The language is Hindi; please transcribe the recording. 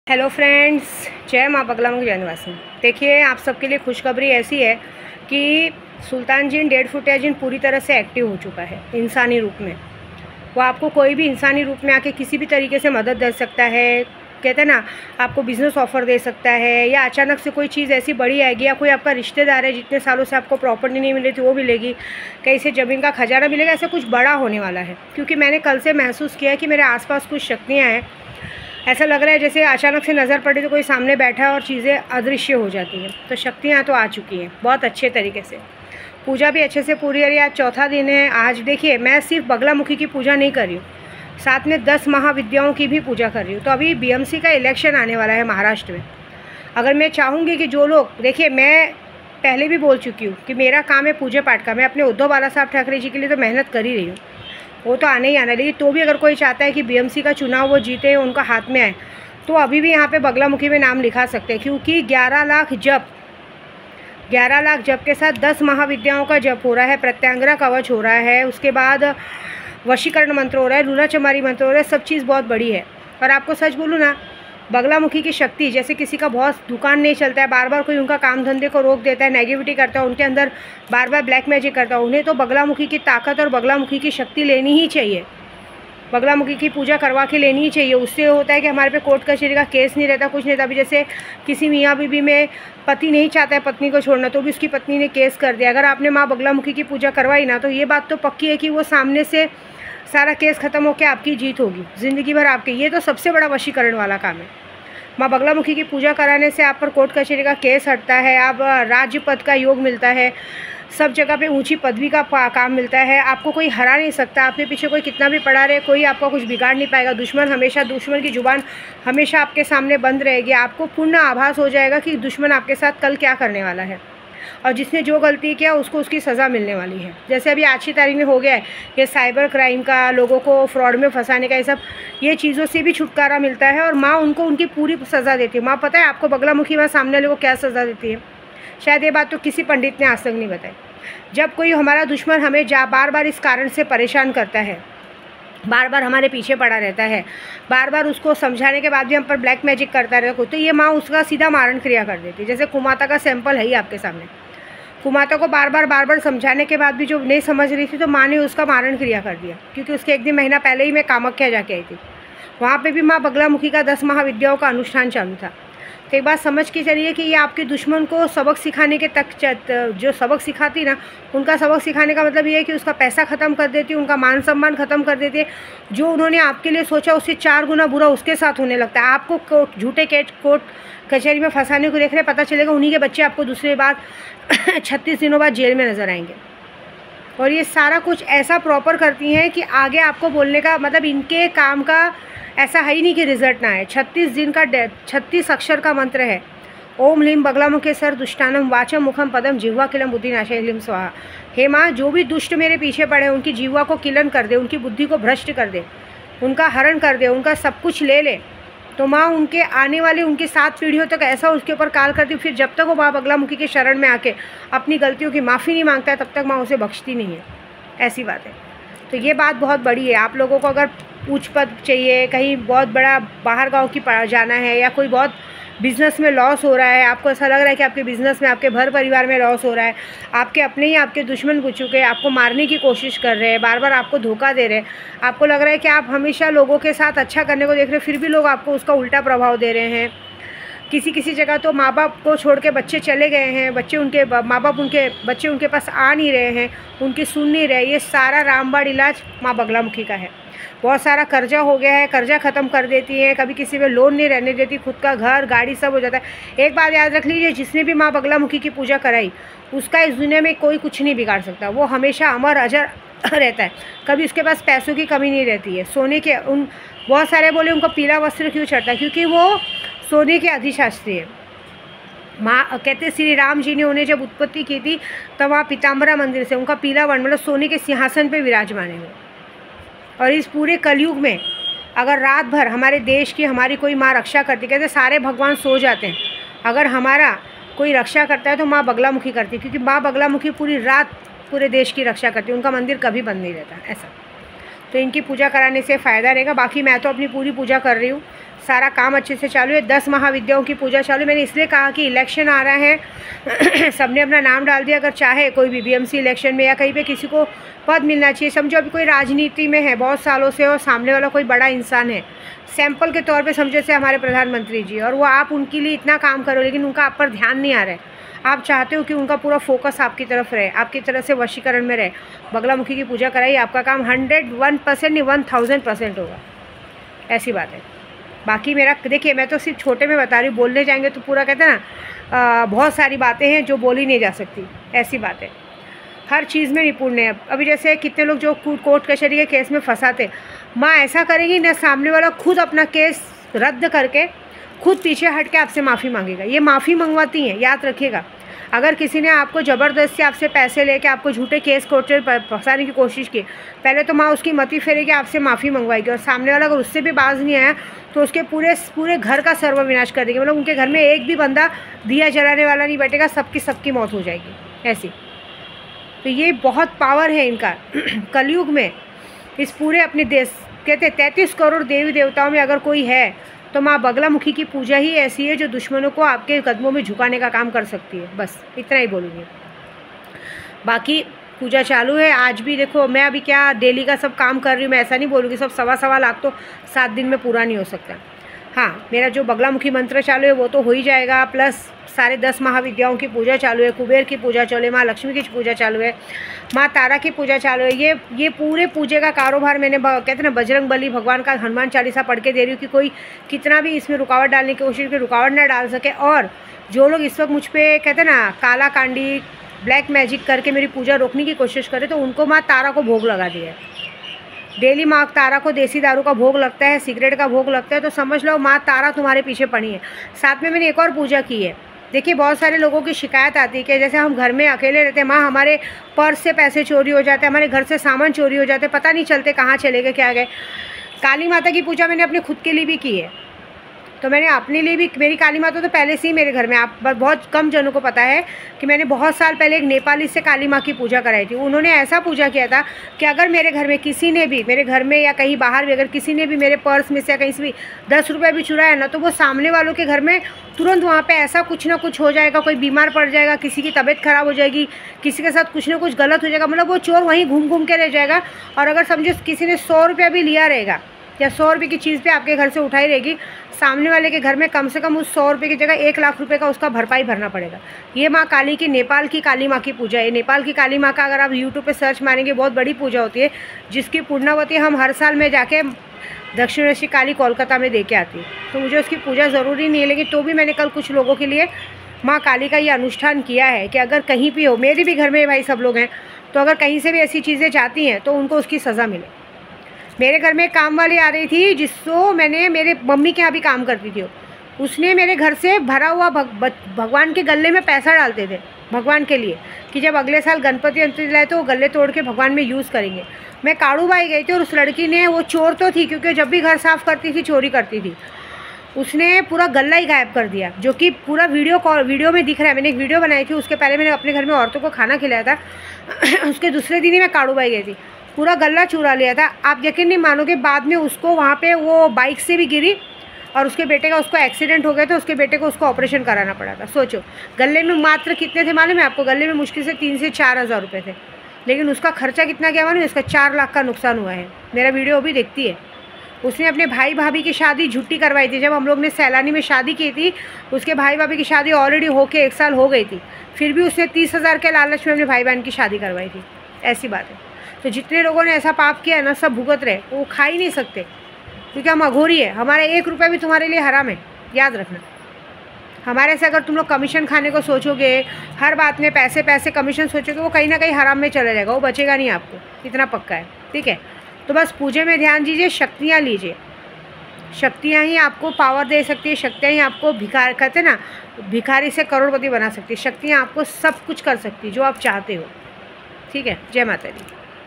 हेलो फ्रेंड्स, जय माँ बगलामुखी जय निवासी। देखिए, आप सबके लिए खुशखबरी ऐसी है कि सुल्तान जिन 1.5 फुटिया जिन पूरी तरह से एक्टिव हो चुका है इंसानी रूप में। वो आपको कोई भी इंसानी रूप में आके किसी भी तरीके से मदद दे सकता है। कहते हैं ना, आपको बिज़नेस ऑफ़र दे सकता है, या अचानक से कोई चीज़ ऐसी बड़ी आएगी, या कोई आपका रिश्तेदार है जितने सालों से आपको प्रॉपर्टी नहीं मिली थी वो मिलेगी, कहीं से ज़मीन का खजाना मिलेगा। ऐसा कुछ बड़ा होने वाला है, क्योंकि मैंने कल से महसूस किया कि मेरे आसपास कुछ शक्तियाँ हैं। ऐसा लग रहा है जैसे अचानक से नज़र पड़ी तो कोई सामने बैठा है और चीज़ें अदृश्य हो जाती हैं। तो शक्तियाँ तो आ चुकी हैं बहुत अच्छे तरीके से। पूजा भी अच्छे से पूरी हो रही है। आज चौथा दिन है। आज देखिए, मैं सिर्फ बगलामुखी की पूजा नहीं कर रही हूँ, साथ में 10 महाविद्याओं की भी पूजा कर रही हूँ। तो अभी बीएमसी का इलेक्शन आने वाला है महाराष्ट्र में। अगर मैं चाहूँगी कि जो लोग, देखिए मैं पहले भी बोल चुकी हूँ कि मेरा काम है पूजा पाठ का। मैं अपने उद्धव बाला साहब ठाकरे जी के लिए तो मेहनत कर ही रही हूँ, वो तो आने ही आना। लेकिन तो भी अगर कोई चाहता है कि बीएमसी का चुनाव वो जीते, उनका हाथ में आए, तो अभी भी यहाँ पे बगलामुखी में नाम लिखा सकते हैं। क्योंकि 11 लाख जप के साथ 10 महाविद्याओं का जप हो रहा है, प्रत्यांगरा कवच हो रहा है, उसके बाद वशीकरण मंत्र हो रहा है, लूना चमारी मंत्र हो रहा है। सब चीज़ बहुत बड़ी है। और आपको सच बोलूँ ना, बगलामुखी की शक्ति, जैसे किसी का बहुत दुकान नहीं चलता है, बार बार कोई उनका काम धंधे को रोक देता है, नेगेटिविटी करता है, उनके अंदर बार बार ब्लैक मैजिक करता है, उन्हें तो बगलामुखी की ताकत और बगलामुखी की शक्ति लेनी ही चाहिए। बगलामुखी की पूजा करवा के लेनी ही चाहिए। उससे होता है कि हमारे पे कोर्ट कचहरी का केस नहीं रहता, कुछ नहीं रहता। अभी जैसे किसी मियाँ बीबी में पति नहीं चाहता है पत्नी को छोड़ना, तो भी उसकी पत्नी ने केस कर दिया। अगर आपने माँ बगलामुखी की पूजा करवाई ना, तो ये बात तो पक्की है कि वो सामने से सारा केस ख़त्म होकर आपकी जीत होगी, ज़िंदगी भर आपकी। ये तो सबसे बड़ा वशीकरण वाला काम है। माँ बगलामुखी की पूजा कराने से आप पर कोर्ट कचहरी का केस हटता है, आप राज्य पद का योग मिलता है, सब जगह पे ऊंची पदवी का काम मिलता है। आपको कोई हरा नहीं सकता, आपके पीछे कोई कितना भी पड़ा रहे, कोई आपका कुछ बिगाड़ नहीं पाएगा। दुश्मन की जुबान हमेशा आपके सामने बंद रहेगी। आपको पूर्ण आभास हो जाएगा कि दुश्मन आपके साथ कल क्या करने वाला है, और जिसने जो गलती किया उसको उसकी सज़ा मिलने वाली है। जैसे अभी आज की तारीख में हो गया है ये साइबर क्राइम का, लोगों को फ्रॉड में फंसाने का, ये चीज़ों से भी छुटकारा मिलता है, और माँ उनको उनकी पूरी सज़ा देती है। माँ पता है आपको बगलामुखी माँ सामने वाले को क्या सज़ा देती है? शायद ये बात तो किसी पंडित ने आज तक नहीं बताई। जब कोई हमारा दुश्मन हमें बार बार इस कारण से परेशान करता है, बार बार हमारे पीछे पड़ा रहता है, बार बार उसको समझाने के बाद भी हम पर ब्लैक मैजिक करता रहता है, तो ये माँ उसका सीधा मारण क्रिया कर देती है। जैसे कुमाता का सैंपल है ही आपके सामने। कुमाता को बार बार समझाने के बाद भी जो नहीं समझ रही थी, तो माँ ने उसका मारण क्रिया कर दिया। क्योंकि उसके एक दिन महीना पहले ही मैं कामाख्या जाके आई थी, वहाँ पे भी माँ बगलामुखी का 10 महाविद्याओं का अनुष्ठान चालू था। तो एक बात समझ के चलिए कि ये आपके दुश्मन को सबक सिखाने के तक जो सबक सिखाती ना, उनका सबक सिखाने का मतलब ये है कि उसका पैसा ख़त्म कर देती है, उनका मान सम्मान ख़त्म कर देती है। जो उन्होंने आपके लिए सोचा उससे 4 गुना बुरा उसके साथ होने लगता है। आपको झूठे कोर्ट कचहरी में फंसाने को देख रहे, पता चलेगा उन्हीं के बच्चे आपको दूसरी बार 36 दिनों बाद जेल में नज़र आएंगे। और ये सारा कुछ ऐसा प्रॉपर करती हैं कि आगे आपको बोलने का मतलब, इनके काम का ऐसा है ही नहीं कि रिजल्ट ना आए। 36 दिन का 36 अक्षर का मंत्र है। ओम ह्लीम बगलामुखे सर दुष्टानम वाचम मुखम पदम जिह्वा किलम बुद्धि नाशय ह्लीम स्वाहा। हे माँ, जो भी दुष्ट मेरे पीछे पड़े उनकी जिह्वा को किलन कर दे, उनकी बुद्धि को भ्रष्ट कर दे, उनका हरण कर दे, उनका सब कुछ ले ले। तो माँ उनके आने वाले उनकी 7 पीढ़ियों तक ऐसा उसके ऊपर काल करती। फिर जब तक वो माँ बगलामुखी के शरण में आके अपनी गलतियों की माफ़ी नहीं मांगता है, तब तक माँ उसे बख्शती नहीं है। ऐसी बात है। तो ये बात बहुत बड़ी है। आप लोगों को अगर उच्च पद चाहिए, कहीं बहुत बड़ा बाहर गांव की जाना है, या कोई बहुत बिज़नेस में लॉस हो रहा है, आपको ऐसा लग रहा है कि आपके बिज़नेस में, आपके घर परिवार में लॉस हो रहा है, आपके अपने ही आपके दुश्मन घुस चुके हैं, आपको मारने की कोशिश कर रहे हैं, बार बार आपको धोखा दे रहे हैं, आपको लग रहा है कि आप हमेशा लोगों के साथ अच्छा करने को देख रहे हैं, फिर भी लोग आपको उसका उल्टा प्रभाव दे रहे हैं। किसी जगह तो माँ बाप को छोड़ के बच्चे चले गए हैं, माँ बाप उनके बच्चे उनके पास आ नहीं रहे हैं, उनकी सुन नहीं रहे। ये सारा रामबाण इलाज माँ बगलामुखी का है। बहुत सारा कर्जा हो गया है, कर्जा ख़त्म कर देती है। कभी किसी पे लोन नहीं रहने देती, खुद का घर गाड़ी सब हो जाता है। एक बात याद रख लीजिए, जिसने भी माँ बगलामुखी की पूजा कराई, उसका इस दुनिया में कोई कुछ नहीं बिगाड़ सकता। वो हमेशा अमर अजर रहता है। कभी उसके पास पैसों की कमी नहीं रहती है। सोने के बहुत सारे बोले उनको पीला वस्त्र क्यों चढ़ता है, क्योंकि वो सोने के अधिशास्त्री है। माँ कहते श्री राम जी ने उन्हें जब उत्पत्ति की थी, तब वहाँ पीताम्बरा मंदिर से उनका पीला वर्ण मतलब सोने के सिंहासन पे विराजमान है। और इस पूरे कलयुग में अगर रात भर हमारे देश की हमारी कोई माँ रक्षा करती, कहते सारे भगवान सो जाते हैं, अगर हमारा कोई रक्षा करता है तो माँ बगलामुखी करती है। क्योंकि माँ बगलामुखी पूरी रात पूरे देश की रक्षा करती है, उनका मंदिर कभी बंद नहीं रहता ऐसा। तो इनकी पूजा कराने से फ़ायदा रहेगा। बाकी मैं तो अपनी पूरी पूजा कर रही हूँ, सारा काम अच्छे से चालू है। 10 महाविद्याओं की पूजा चालू है। मैंने इसलिए कहा कि इलेक्शन आ रहा है सबने अपना नाम डाल दिया। अगर चाहे कोई भी बीएमसी इलेक्शन में या कहीं पे किसी को पद मिलना चाहिए, समझो अभी कोई राजनीति में है बहुत सालों से और सामने वाला कोई बड़ा इंसान है, सैंपल के तौर पे समझो से हमारे प्रधानमंत्री जी, और वो आप उनके लिए इतना काम करो लेकिन उनका आप पर ध्यान नहीं आ रहा है। आप चाहते हो कि उनका पूरा फोकस आपकी तरफ रहे, आपकी तरह से वशीकरण में रहे, बगलामुखी की पूजा कराइए, आपका काम 101% नहीं 1000% होगा। ऐसी बात है। बाकी मेरा देखिए, मैं तो सिर्फ छोटे में बता रही हूँ, बोलने जाएंगे तो पूरा कहते हैं ना बहुत सारी बातें हैं जो बोली नहीं जा सकती, ऐसी बात है। हर चीज़ में निपुण है। अभी जैसे कितने लोग जो कोर्ट कचहरी के केस में फंसाते, माँ ऐसा करेगी ना, सामने वाला खुद अपना केस रद्द करके खुद पीछे हट के आपसे माफ़ी मांगेगा। ये माफ़ी मंगवाती हैं, याद रखिएगा। अगर किसी ने आपको ज़बरदस्ती आपसे पैसे लेके आपको झूठे केस कोर्ट में फंसाने की कोशिश की, पहले तो माँ उसकी मति फेरेगी, आपसे माफ़ी मंगवाएगी, और सामने वाला अगर उससे भी बाज नहीं आया तो उसके पूरे घर का सर्वविनाश कर देगी। मतलब उनके घर में एक भी बंदा दिया जलाने वाला नहीं बैठेगा, सबकी मौत हो जाएगी ऐसी। तो ये बहुत पावर है इनका कलयुग में। इस पूरे अपने देश कहते 33 करोड़ देवी देवताओं में अगर कोई है तो माँ बगलामुखी की पूजा ही ऐसी है जो दुश्मनों को आपके कदमों में झुकाने का काम कर सकती है। बस इतना ही बोलूँगी। बाकी पूजा चालू है आज भी। देखो मैं अभी क्या डेली का सब काम कर रही हूँ, मैं ऐसा नहीं बोलूँगी सब 1.25 लाख तो 7 दिन में पूरा नहीं हो सकता। हाँ, मेरा जो बगलामुखी मंत्र चालू है वो तो हो ही जाएगा, प्लस सारे 10 महाविद्याओं की पूजा चालू है, कुबेर की पूजा चालू है, माँ लक्ष्मी की पूजा चालू है, माँ तारा की पूजा चालू है। ये पूरे पूजे का कारोबार मैंने कहते हैं ना बजरंग बली भगवान का हनुमान चालीसा पढ़ के दे रही हूँ कि कोई कितना भी इसमें रुकावट डालने की कोशिश की, रुकावट ना डाल सके। और जो लोग इस वक्त मुझ पर कहते हैं ना काला कांडी ब्लैक मैजिक करके मेरी पूजा रोकने की कोशिश करे, तो उनको माँ तारा को भोग लगा दिया है। डेली माँ तारा को देसी दारू का भोग लगता है, सिगरेट का भोग लगता है, तो समझ लो माँ तारा तुम्हारे पीछे पड़ी है। साथ में मैंने एक और पूजा की है। देखिए बहुत सारे लोगों की शिकायत आती है कि जैसे हम घर में अकेले रहते हैं, माँ हमारे पर्स से पैसे चोरी हो जाते हैं, हमारे घर से सामान चोरी हो जाते हैं, पता नहीं चलते कहाँ चले गए क्या गए। काली माता की पूजा मैंने अपने खुद के लिए भी की है, तो मैंने अपने लिए भी, मेरी काली माता तो पहले से ही मेरे घर में, आप बहुत कम जनों को पता है कि मैंने बहुत साल पहले एक नेपाली से काली माँ की पूजा कराई थी। उन्होंने ऐसा पूजा किया था कि अगर मेरे घर में किसी ने भी, मेरे घर में या कहीं बाहर भी अगर किसी ने भी मेरे पर्स में से या कहीं से भी 10 रुपये भी चुराया ना, तो वो सामने वालों के घर में तुरंत वहाँ पे ऐसा कुछ ना कुछ हो जाएगा, कोई बीमार पड़ जाएगा, किसी की तबीयत ख़राब हो जाएगी, किसी के साथ कुछ ना कुछ गलत हो जाएगा। मतलब वो चोर वहीं घूम घूम के रह जाएगा। और अगर समझो किसी ने 100 रुपया भी लिया रहेगा या 100 रुपये की चीज़ पे आपके घर से उठाई रहेगी, सामने वाले के घर में कम से कम उस 100 रुपये की जगह 1 लाख रुपए का उसका भरपाई भरना पड़ेगा। ये माँ काली की, नेपाल की काली माँ की पूजा है। नेपाल की काली माँ का अगर आप यूट्यूब पे सर्च मारेंगे बहुत बड़ी पूजा होती है, जिसकी पूर्णावती हम हर साल में जाके दक्षिणेश्वरी काली कोलकाता में दे के आती है। तो मुझे उसकी पूजा ज़रूरी नहीं है, लेकिन तो भी मैंने कल कुछ लोगों के लिए माँ काली का ये अनुष्ठान किया है कि अगर कहीं भी हो, मेरे भी घर में भाई सब लोग हैं, तो अगर कहीं से भी ऐसी चीज़ें जाती हैं तो उनको उसकी सज़ा मिले। मेरे घर में एक काम वाली आ रही थी जिसको मैंने, मेरे मम्मी के यहाँ भी काम करती थी, उसने मेरे घर से भरा हुआ भगवान के गले में पैसा डालते थे भगवान के लिए कि जब अगले साल गणपति अंतरि लाए तो वो गले तोड़ के भगवान में यूज़ करेंगे। मैं काड़ूबाई गई थी और उस लड़की ने, वो चोर तो थी क्योंकि जब भी घर साफ़ करती थी चोरी करती थी, उसने पूरा गल्ला ही गायब कर दिया, जो कि पूरा वीडियो में दिख रहा है। मैंने एक वीडियो बनाई थी, उसके पहले मैंने अपने घर में औरतों को खाना खिलाया था उसके दूसरे दिन ही मैं काड़ूबाई गई थी, पूरा गल्ला चुरा लिया था। आप यकीन नहीं मानोगे, बाद में उसको वहाँ पे वो बाइक से भी गिरी और उसके बेटे का, उसको एक्सीडेंट हो गया था, उसके बेटे को उसको ऑपरेशन कराना पड़ा था। सोचो, गले में मात्र कितने थे मालूम है आपको? गले में मुश्किल से 3 से 4 हज़ार रुपये थे, लेकिन उसका खर्चा कितना गया मालूम है? इसका 4 लाख का नुकसान हुआ है। मेरा वीडियो भी देखती है। उसने अपने भाई भाभी की शादी झुट्टी करवाई थी। जब हम लोग ने सैलानी में शादी की थी, उसके भाई भाभी की शादी ऑलरेडी होके 1 साल हो गई थी, फिर भी उसने 30,000 के लालच में अपने भाई बहन की शादी करवाई थी। ऐसी बात है। तो जितने लोगों ने ऐसा पाप किया है ना, सब भुगत रहे, वो खा ही नहीं सकते क्योंकि हम अघोरी है। हमारा 1 रुपया भी तुम्हारे लिए हराम है, याद रखना। हमारे से अगर तुम लोग कमीशन खाने को सोचोगे, हर बात में पैसे कमीशन सोचोगे, वो कहीं ना कहीं हराम में चला जाएगा, वो बचेगा नहीं आपको, इतना पक्का है। ठीक है, तो बस पूजे में ध्यान दीजिए, शक्तियाँ लीजिए। शक्तियाँ ही आपको पावर दे सकती है, शक्तियाँ ही आपको भिखार, कहते हैं ना, भिखारी से करोड़पति बना सकती है। शक्तियाँ आपको सब कुछ कर सकती है जो आप चाहते हो। ठीक है, जय माता दी।